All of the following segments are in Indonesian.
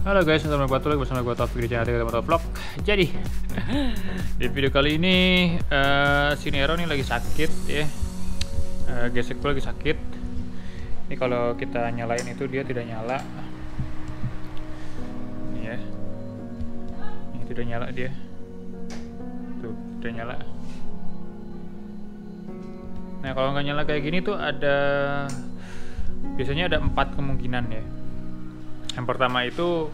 Halo guys, selamat datang lagi bersama gue Taufik di channel Teman Vlog. Jadi di video kali ini si Nero nih lagi sakit ya. Gesek gue lagi sakit. Ini kalau kita nyalain itu dia tidak nyala. Ini ya. Ini tidak nyala dia. Tuh, tidak nyala. Nah, kalau nggak nyala kayak gini tuh biasanya ada 4 kemungkinan ya. Yang pertama itu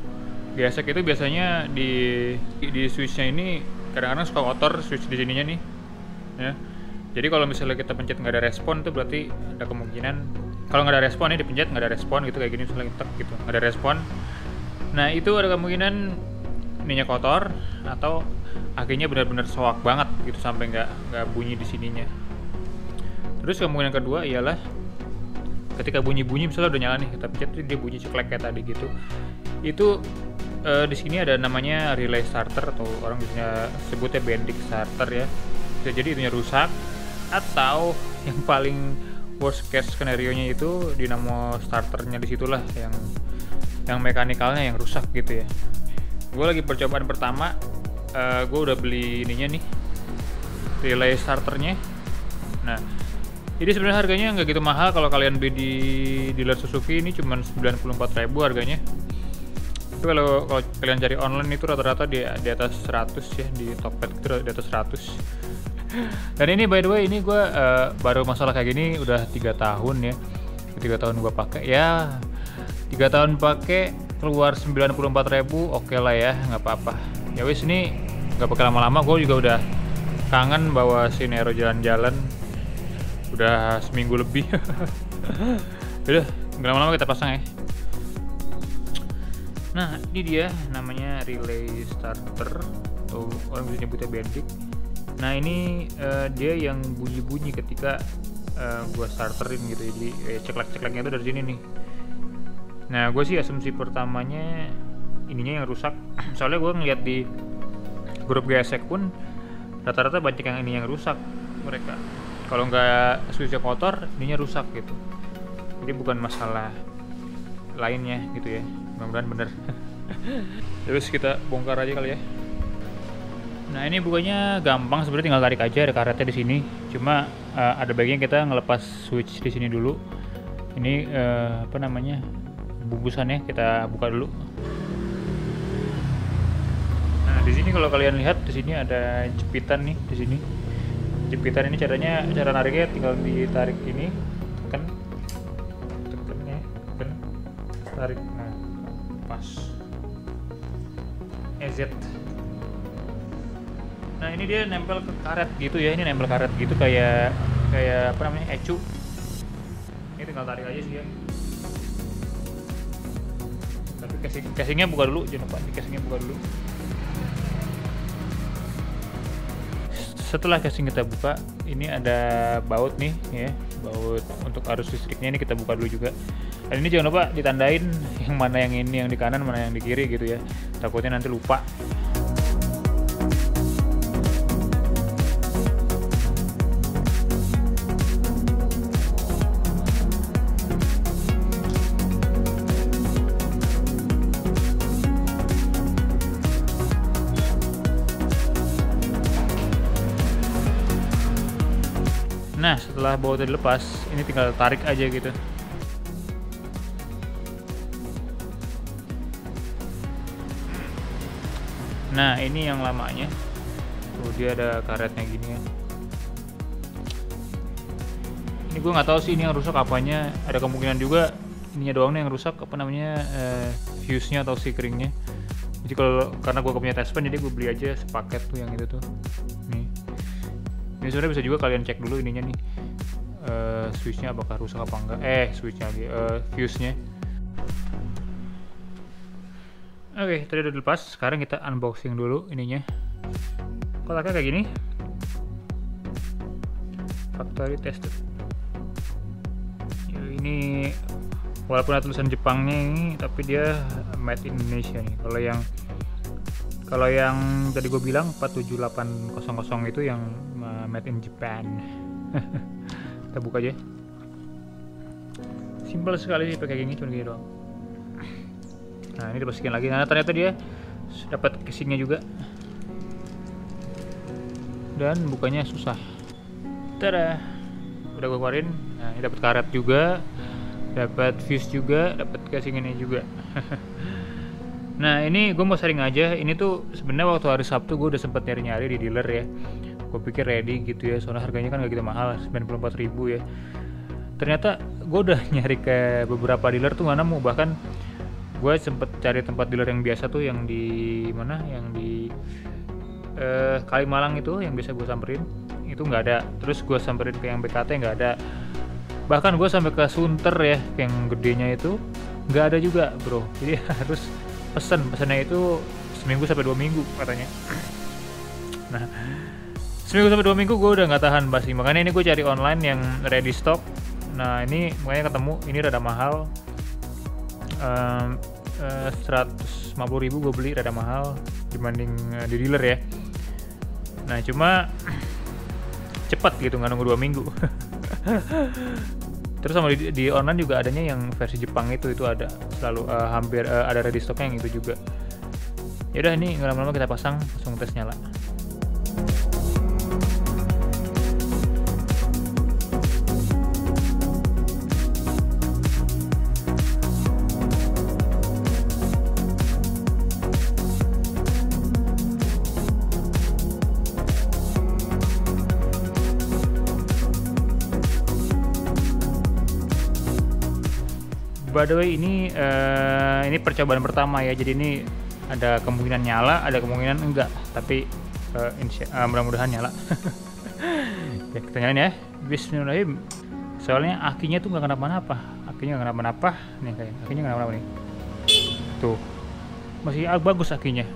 gesek itu biasanya di switchnya ini kadang-kadang suka kotor switch di sininya nih ya. Jadi kalau misalnya kita pencet nggak ada respon itu berarti ada kemungkinan kalau nggak ada respon ya dipencet nggak ada respon gitu kayak gini misalnya tek gitu nggak ada respon. Nah itu ada kemungkinan ininya kotor atau akhirnya benar-benar soak banget gitu sampai nggak bunyi di sininya. Terus kemungkinan kedua ialah ketika bunyi-bunyi misalnya udah nyala nih kita pencet dia bunyi ceklek kayak tadi gitu. Itu di sini ada namanya relay starter atau orang biasanya sebutnya bending starter ya. Bisa jadi itunya rusak atau yang paling worst case skenario-nya itu dinamo starternya disitulah yang mekanikalnya yang rusak gitu ya. Gue lagi percobaan pertama, gue udah beli ininya nih relay starternya. Nah ini sebenarnya harganya nggak gitu mahal kalau kalian beli di dealer Suzuki, ini cuma 94.000 harganya. Tapi kalau kalian cari online itu rata-rata di atas 100 ya, di Tokped itu di atas 100. Dan ini by the way ini gue baru masalah kayak gini udah 3 tahun ya. 3 tahun gue pakai ya. 3 tahun pakai keluar 94.000 oke lah ya, nggak apa-apa. Ya wis ini nggak pakai lama-lama, gue juga udah kangen bawa si Nero jalan-jalan. Udah seminggu lebih. Udah nggak lama-lama kita pasang ya. Nah ini dia namanya relay starter atau orang bisa nyebutnya bending. Nah ini dia yang bunyi-bunyi ketika gua starterin gitu, jadi ceklek-cekleknya itu dari sini nih. Nah gue sih asumsi pertamanya ininya yang rusak. Soalnya gue ngeliat di grup gesek pun rata-rata banyak yang ini yang rusak mereka. Kalau nggak switchnya kotor, ininya rusak gitu. Jadi bukan masalah lainnya gitu ya. Mudah-mudahan bener. Terus kita bongkar aja kali ya. Nah ini bukanya gampang sebenarnya, tinggal tarik aja, ada karetnya di sini. Cuma ada baiknya kita ngelepas switch di sini dulu. Ini apa namanya bungkusannya kita buka dulu. Nah di sini kalau kalian lihat di sini ada jepitan nih di sini. Jepitan ini cara nariknya tinggal ditarik ini, tekan ya, tarik, nah pas EZ. Nah ini dia nempel ke karet gitu ya, ini nempel karet gitu kayak apa namanya ecu. Ini tinggal tarik aja sih ya. Tapi casingnya buka dulu, jangan lupa di casingnya buka dulu. Setelah casing kita buka, ini ada baut nih ya, baut untuk arus listriknya ini kita buka dulu juga. Dan ini jangan lupa ditandain yang mana yang ini yang di kanan, mana yang di kiri gitu ya, takutnya nanti lupa. Nah setelah bautnya dilepas, ini tinggal tarik aja gitu. Nah ini yang lamanya, tuh dia ada karetnya gini ya. Ini gue nggak tahu sih ini yang rusak apanya. Ada kemungkinan juga ininya doang nih yang rusak, apa namanya fuse-nya atau sikringnya. Jadi karena gue punya test pen, jadi gue beli aja sepaket tuh yang itu tuh. Nih. Ini sebenarnya bisa juga kalian cek dulu ininya nih, switchnya apakah rusak apa enggak, switchnya lagi, fuse-nya. Oke, tadi udah dilepas, sekarang kita unboxing dulu ininya. Kotaknya kayak gini, factory tested. Ini walaupun ada tulisan Jepangnya ini, tapi dia made in Indonesia nih. Kalau yang tadi gue bilang 47800 itu yang made in Japan. Kita buka aja. Simpel sekali sih pakai gini, cuma gini doang. Nah ini dimasukin lagi. Nah ternyata dia dapat casingnya juga, dan bukanya susah. Tada, udah gue keluarin. Nah ini dapat karet juga, dapat fuse juga, dapat casingnya juga. Nah ini gue mau sharing aja. Ini tuh sebenarnya waktu hari Sabtu gue udah sempet nyari-nyari di dealer ya. Gue pikir ready gitu ya, soalnya harganya kan gak gitu mahal, 94.000 ya. Ternyata gue udah nyari ke beberapa dealer tuh gak nemu. Bahkan gue sempet cari tempat dealer yang biasa tuh, yang di mana, yang di Kalimalang itu, yang biasa gue samperin, itu nggak ada. Terus gue samperin ke yang BKT nggak ada. Bahkan gue sampai ke Sunter ya, yang gedenya itu nggak ada juga bro. Jadi harus pesannya itu seminggu sampai 2 minggu katanya. Nah seminggu sampai 2 minggu gue udah nggak tahan pasti, makanya ini gue cari online yang ready stock. Nah ini makanya ketemu, ini rada mahal, 150.000 gue beli, rada mahal dibanding di dealer ya. Nah cuma cepat gitu, nggak nunggu 2 minggu. Terus sama di online juga adanya yang versi Jepang itu ada selalu hampir ada ready stocknya yang itu juga. Yaudah ini nggak lama-lama kita pasang, langsung tes nyala. By the way ini percobaan pertama ya, jadi ini ada kemungkinan nyala, ada kemungkinan enggak, tapi mudah-mudahan nyala. Ya kita nyalain ya, bismillahirrahmanirrahim. Soalnya akinya tuh nggak kenapa-napa, nih kayak akinya nggak kenapa-napa nih, tuh masih bagus akinya.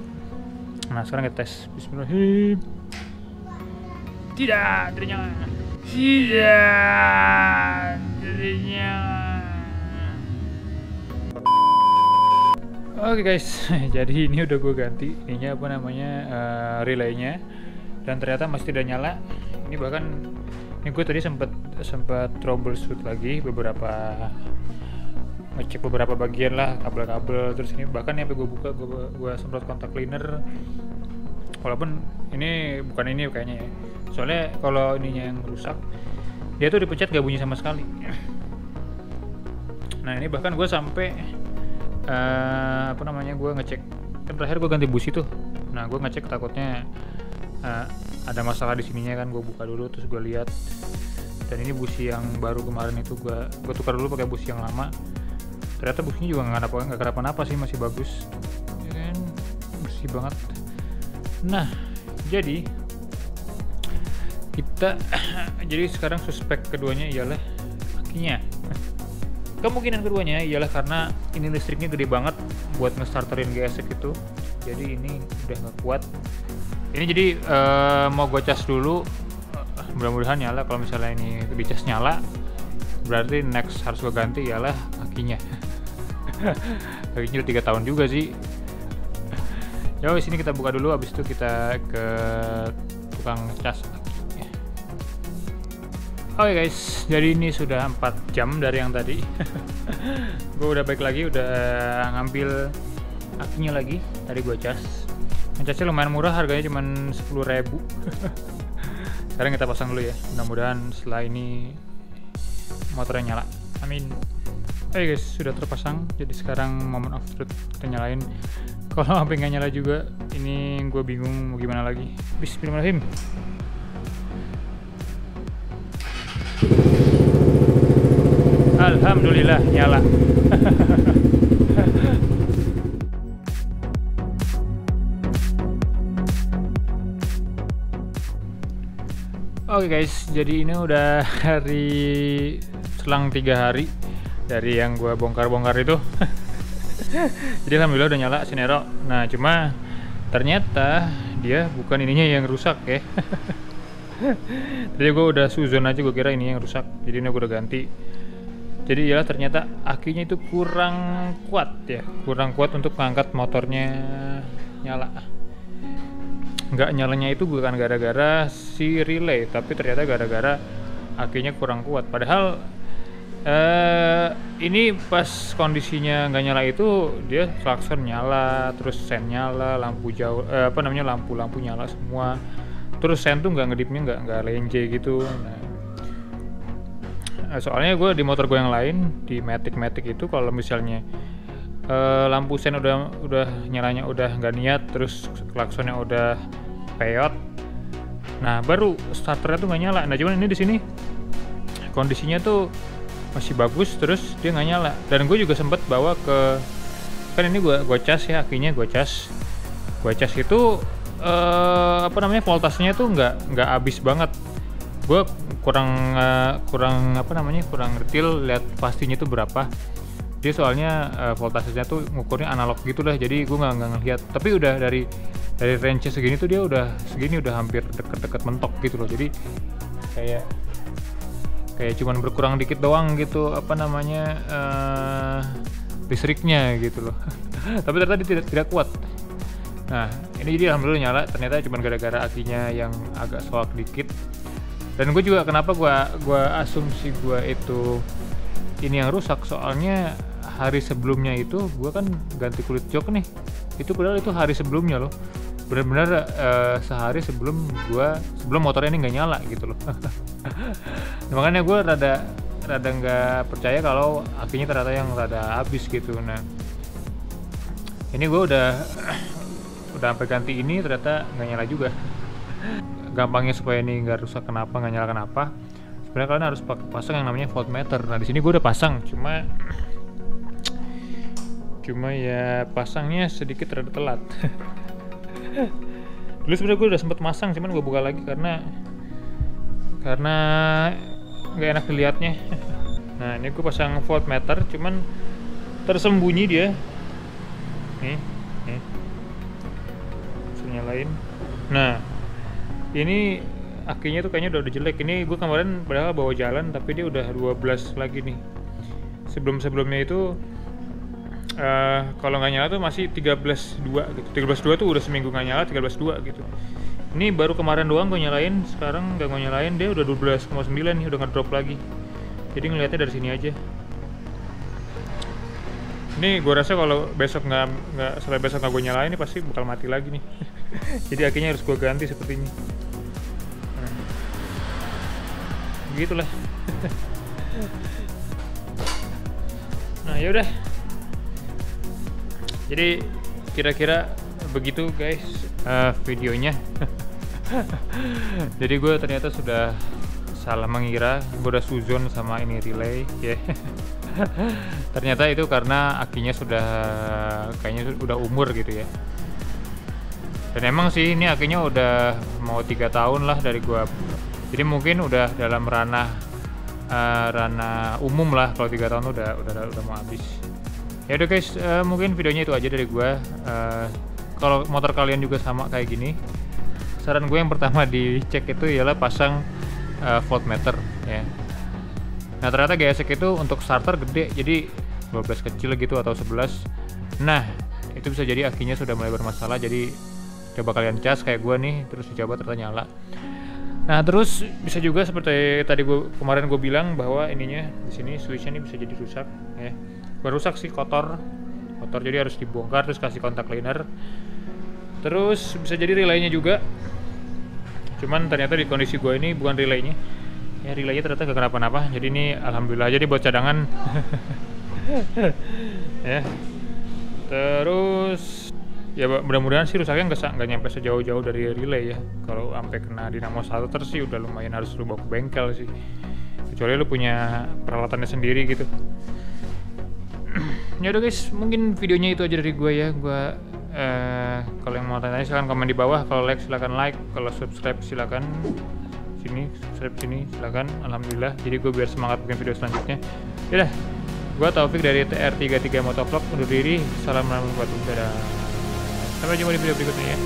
Nah sekarang kita tes, bismillahirrahmanirrahim. Tidak nyala. Oke guys, jadi ini udah gue ganti ininya apa namanya relaynya, dan ternyata masih tidak nyala. Ini bahkan ini gue tadi sempat troubleshoot lagi ngecek beberapa bagian lah, kabel-kabel. Terus ini bahkan sampai gue buka, gue semprot kontak cleaner. Walaupun ini bukan ini kayaknya ya, soalnya kalau ininya yang rusak dia tuh dipencet gak bunyi sama sekali. Nah ini bahkan gue sampai gue ngecek, kan terakhir gue ganti busi tuh. Nah gue ngecek takutnya ada masalah di sininya kan, gue buka dulu terus gue lihat, dan ini busi yang baru kemarin itu gue tukar dulu pakai busi yang lama. Ternyata businya juga nggak kenapa-napa sih, masih bagus ya kan, bersih banget. Nah jadi jadi sekarang suspek keduanya ialah akinya. Kemungkinan keduanya ialah karena ini listriknya gede banget buat nge-starterin GSX itu, jadi ini udah nggak kuat. Ini jadi mau gue cas dulu, mudah-mudahan nyala. Kalau misalnya ini dicas nyala, berarti next harus gue ganti ialah akinya. Akinya udah 3 tahun juga sih. Ya sini kita buka dulu, habis itu kita ke tukang cas. Oke guys, jadi ini sudah 4 jam dari yang tadi. Gue udah balik lagi, udah ngambil akinya lagi. Tadi gue cas. Ngecasnya lumayan murah, harganya cuma 10.000. Sekarang kita pasang dulu ya. Mudah-mudahan setelah ini motornya nyala. Amin. Oke guys, sudah terpasang. Jadi sekarang moment of truth, kita nyalain. Kalau sampai nggak nyala juga, ini gue bingung mau gimana lagi. Bismillahirrahmanirrahim. Alhamdulillah nyala. Oke guys, jadi ini udah selang 3 hari dari yang gua bongkar-bongkar itu. Jadi alhamdulillah udah nyala Cinero. Nah cuma ternyata dia bukan ininya yang rusak ya. Jadi gue udah suzon aja, gue kira ini yang rusak, jadi ini gue udah ganti. Jadi ya ternyata akinya itu kurang kuat untuk mengangkat motornya nyala. Nggak nyalanya itu bukan gara-gara si relay, tapi ternyata gara-gara akinya kurang kuat. Padahal ini pas kondisinya nggak nyala itu dia klakson nyala, terus sen nyala, lampu jauh lampu nyala semua, terus sen tuh nggak ngedipnya nggak lenje gitu. Nah, soalnya gue di motor gue yang lain di Matic itu kalau misalnya lampu sen udah nyalanya udah nggak niat, terus klaksonnya udah peyot, nah baru starternya tuh nggak nyala. Nah cuman ini di sini kondisinya tuh masih bagus, terus dia nggak nyala. Dan gue juga sempet bawa ke, kan ini gue cas ya, akinya gue cas itu voltasenya tuh nggak habis banget. Gue kurang detail lihat pastinya tuh berapa. Dia soalnya voltasenya tuh ngukurnya analog gitu lah, jadi gue nggak ngelihat. Tapi udah dari range segini tuh dia udah hampir deket mentok gitu loh. Jadi kayak cuman berkurang dikit doang gitu listriknya gitu loh. Tapi ternyata dia tidak kuat. Nah ini jadi alhamdulillah nyala, ternyata cuman gara-gara akinya yang agak soak dikit. Dan gue juga kenapa gue asumsi gue itu ini yang rusak, soalnya hari sebelumnya itu gue kan ganti kulit jok nih, itu padahal itu hari sebelumnya loh, benar-benar sehari sebelum motornya ini nggak nyala gitu loh. Nah, makanya gue rada nggak percaya kalau akinya ternyata yang rada habis gitu. Nah ini gue udah sampai ganti ini, ternyata nggak nyala juga. Gampangnya supaya ini nggak rusak nggak nyala kenapa, sebenarnya kalian harus pasang yang namanya voltmeter. Nah di sini gue udah pasang, cuma ya pasangnya sedikit rada telat. Dulu sebenarnya gue udah sempet masang, cuman gue buka lagi karena nggak enak dilihatnya. Nah ini gue pasang voltmeter, cuman tersembunyi dia. Nih bisa nyalain. Nah ini akinya tuh kayaknya udah jelek. Ini gue kemarin padahal bawa jalan, tapi dia udah 12 lagi nih. Sebelumnya itu kalau nggak nyala tuh masih 13.2 gitu. 13.2 tuh udah seminggu nggak nyala, 13.2 gitu. Ini baru kemarin doang gue nyalain, sekarang nggak gue nyalain, dia udah 12,9 nih, udah ngedrop lagi. Jadi ngelihatnya dari sini aja. Ini gue rasa kalau besok sampai besok nggak gue nyalain, ini pasti bakal mati lagi nih. Jadi akhirnya harus gue ganti sepertinya. Nah, begitulah. Nah yaudah. Jadi kira-kira begitu guys videonya. Jadi gue ternyata sudah salah mengira, gue udah suzon sama ini relay ya. Ternyata itu karena akinya kayaknya sudah umur gitu ya. Dan emang sih ini akinya udah mau 3 tahun lah dari gue. Jadi mungkin udah dalam ranah umum lah kalau 3 tahun udah mau habis. Ya udah guys, mungkin videonya itu aja dari gue. Kalau motor kalian juga sama kayak gini, saran gue yang pertama dicek itu ialah pasang voltmeter ya. Nah ternyata GSX itu untuk starter gede, jadi 12 kecil gitu atau 11. Nah itu bisa jadi akinya sudah mulai bermasalah, jadi coba kalian cas kayak gue nih, terus dicoba ternyata nyala. Nah terus bisa juga seperti tadi kemarin gue bilang bahwa ininya di sini switchnya ini bisa jadi rusak ya. Rusak sih, kotor jadi harus dibongkar, terus kasih kontak cleaner. Terus bisa jadi relaynya juga, cuman ternyata di kondisi gue ini bukan relaynya ya, relaynya ternyata gak kenapa-napa, jadi ini alhamdulillah aja nih buat cadangan. Ya terus ya mudah-mudahan sih rusaknya nggak nyampe sejauh-jauh dari relay ya. Kalau sampai kena dinamo starter sih udah lumayan harus lu bawa ke bengkel sih, kecuali lu punya peralatannya sendiri gitu. Ya udah guys, mungkin videonya itu aja dari gue ya. Kalau yang mau tanya silahkan komen di bawah, kalau like silahkan like, kalau subscribe silahkan subscribe sini silahkan. Alhamdulillah, jadi gue biar semangat bikin video selanjutnya. Yaudah, gue Taufik dari TR33 Motovlog undur diri. Assalamualaikum warahmatullahi wabarakatuh. Sampai jumpa di video berikutnya ya.